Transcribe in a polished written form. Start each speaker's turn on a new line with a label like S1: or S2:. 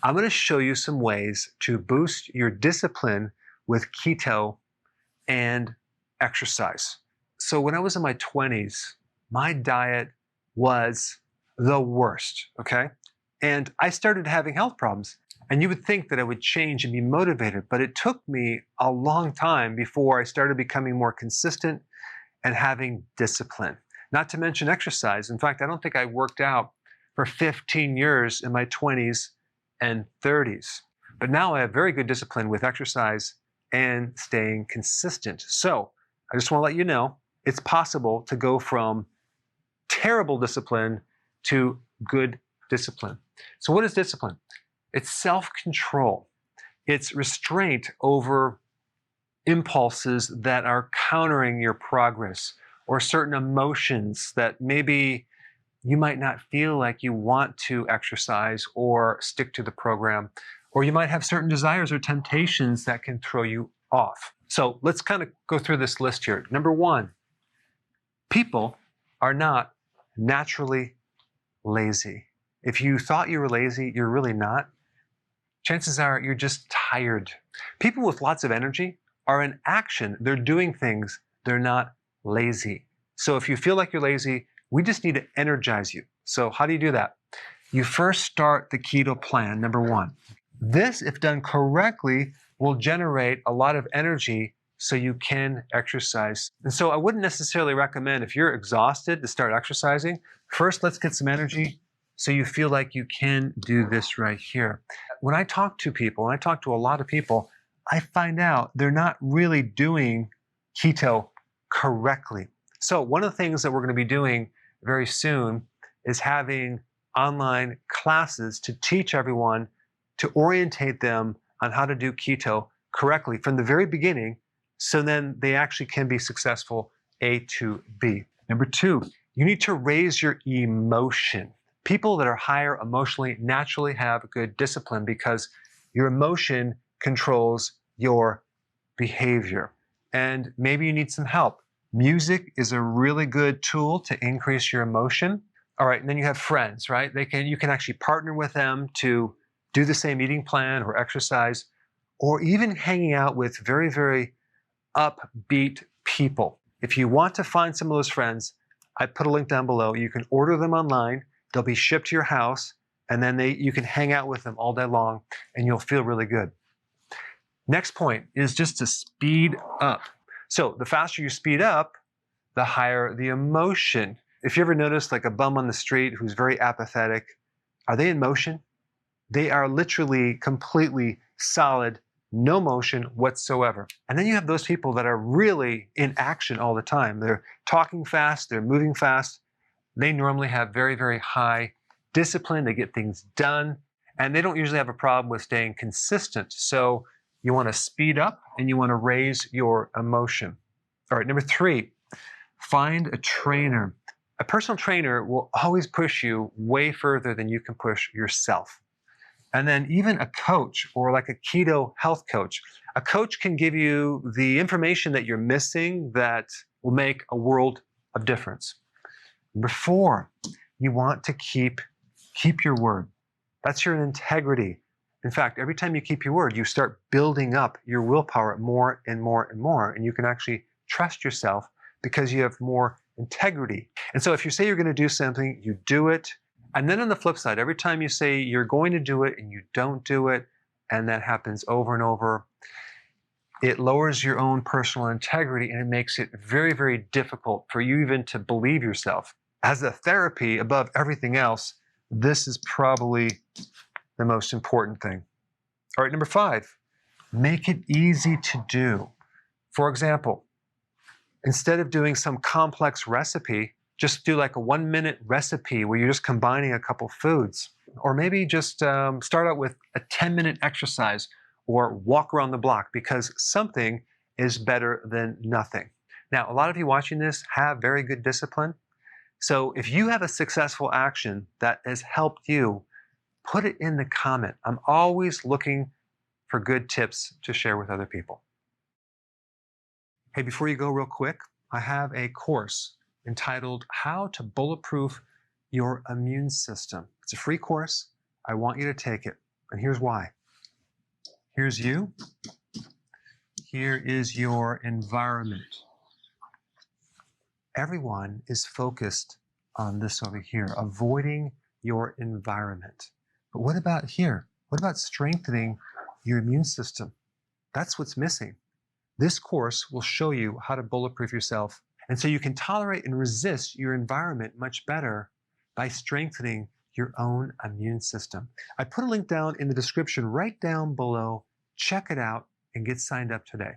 S1: I'm going to show you some ways to boost your discipline with keto and exercise. So when I was in my 20s, my diet was the worst, okay? And I started having health problems. And you would think that I would change and be motivated, but it took me a long time before I started becoming more consistent and having discipline. Not to mention exercise. In fact, I don't think I worked out for 15 years in my 20s and 30s. But now I have very good discipline with exercise and staying consistent. So I just want to let you know, it's possible to go from terrible discipline to good discipline. So what is discipline? It's self-control. It's restraint over impulses that are countering your progress, or certain emotions that maybe you might not feel like you want to exercise or stick to the program, or you might have certain desires or temptations that can throw you off. So let's kind of go through this list here. Number one, people are not naturally lazy. If you thought you were lazy, you're really not. Chances are you're just tired. People with lots of energy are in action. They're doing things. They're not lazy. So if you feel like you're lazy, we just need to energize you. So how do you do that? You first start the keto plan, number one. This, if done correctly, will generate a lot of energy so you can exercise. And so I wouldn't necessarily recommend, if you're exhausted, to start exercising. First, let's get some energy so you feel like you can do this right here. When I talk to people, and I talk to a lot of people, I find out they're not really doing keto correctly. So one of the things that we're going to be doing very soon is having online classes to teach everyone, to orientate them on how to do keto correctly from the very beginning, so then they actually can be successful A to B. Number two, you need to raise your emotion. People that are higher emotionally naturally have good discipline because your emotion controls your behavior. And maybe you need some help. Music is a really good tool to increase your emotion. All right, and then you have friends, right? You can actually partner with them to do the same eating plan or exercise, or even hanging out with very, very upbeat people. If you want to find some of those friends, I put a link down below. You can order them online. They'll be shipped to your house, and then you can hang out with them all day long, and you'll feel really good. Next point is just to speed up. So the faster you speed up, the higher the emotion. If you ever notice like a bum on the street who's very apathetic, are they in motion? They are literally completely solid, no motion whatsoever. And then you have those people that are really in action all the time. They're talking fast, they're moving fast. They normally have very, very high discipline. They get things done, and they don't usually have a problem with staying consistent. So you want to speed up and you want to raise your emotion. All right, number three, find a trainer. A personal trainer will always push you way further than you can push yourself. And then even a coach, or like a keto health coach. A coach can give you the information that you're missing that will make a world of difference. Number four, you want to keep your word. That's your integrity. In fact, every time you keep your word, you start building up your willpower more and more and more, and you can actually trust yourself because you have more integrity. And so if you say you're going to do something, you do it. And then on the flip side, every time you say you're going to do it and you don't do it, and that happens over and over, it lowers your own personal integrity, and it makes it very, very difficult for you even to believe yourself. As a therapy, above everything else, this is probably the most important thing. All right, number five, make it easy to do. For example, instead of doing some complex recipe, just do like a 1-minute recipe where you're just combining a couple foods. Or maybe just start out with a 10-minute exercise or walk around the block, because something is better than nothing. Now, a lot of you watching this have very good discipline. So if you have a successful action that has helped you, put it in the comment. I'm always looking for good tips to share with other people. Hey, before you go real quick, I have a course entitled How to Bulletproof Your Immune System. It's a free course. I want you to take it. And here's why. Here's you. Here is your environment. Everyone is focused on this over here, avoiding your environment. But what about here? What about strengthening your immune system? That's what's missing. This course will show you how to bulletproof yourself. And so you can tolerate and resist your environment much better by strengthening your own immune system. I put a link down in the description right down below. Check it out and get signed up today.